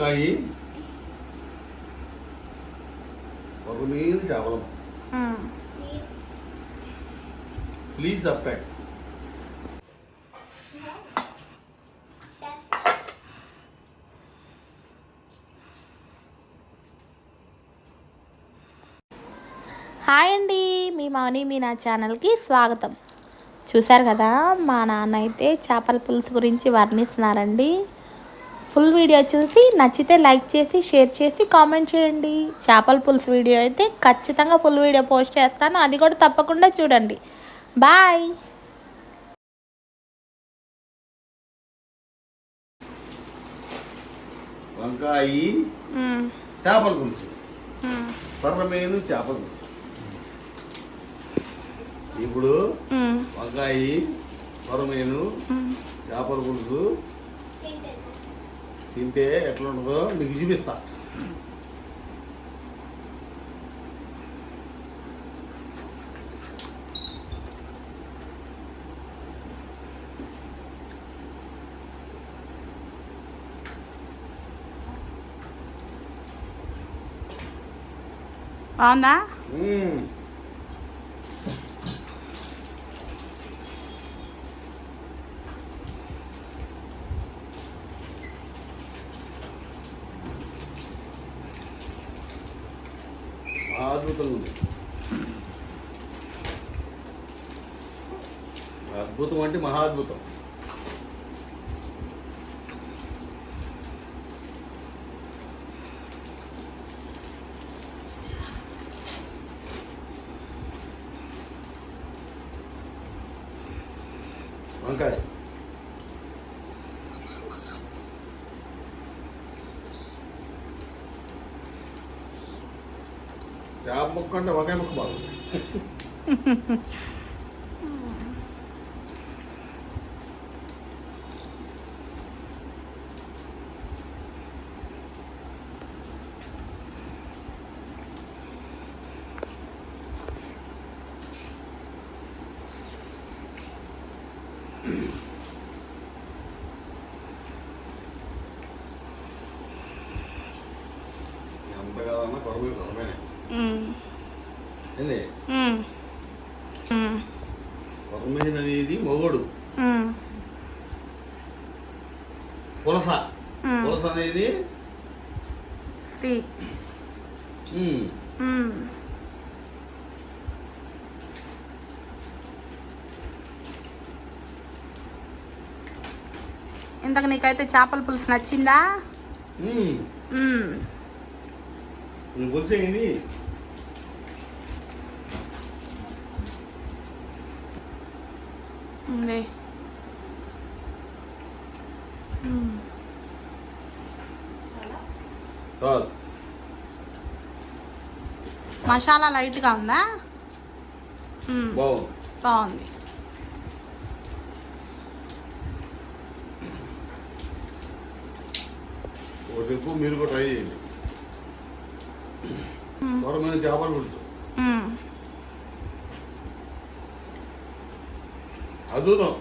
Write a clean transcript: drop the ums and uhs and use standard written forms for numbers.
వంకాయ కొరమీను చేపల ప్లీజ్ సబ్స్క్రైబ్. హాయ్ అండి, మీ మౌని మీ నా ఛానల్కి స్వాగతం. చూశారు కదా, మా నాన్న అయితే చేపల పులుసు గురించి వర్ణిస్తున్నారండి. ఫుల్ వీడియో చూసి నచ్చితే లైక్ చేసి షేర్ చేసి కామెంట్ చేయండి. చేపల పులుసు వీడియో అయితే ఖచ్చితంగా ఫుల్ వీడియో పోస్ట్ చేస్తాను, అది కూడా తప్పకుండా చూడండి. బాయ్. వంకాయ చేపల పులుసు, కొరమీను చేపల పులుసు. ఇప్పుడు వంకాయ కొరమీను చేపల పులుసు తింటే ఎట్లా ఉంటుందో నీకు చూపిస్తా. బాగుందా? అద్భుతంగా ఉంది. అద్భుతం అంటే మహా అద్భుతం. వంకాయ చేప ముక్క అంటే వంకాయ ముక్క బాగుంది. ఎంత కాదన్నా కొరమీను కొరమేనే ఏంది. కొరమీను అనేది మొగోడు, పులస పులస అనేది ఇంతకు నీకైతే చేపల పులుసు నచ్చిందా? పులుసు ఏంది? మసాలా లైట్గా ఉందా? బాగుంది. ఒకటి మీరు కూడా ట్రై చేయండి. కొరమీను చేపల పులుసు అద్భుతం.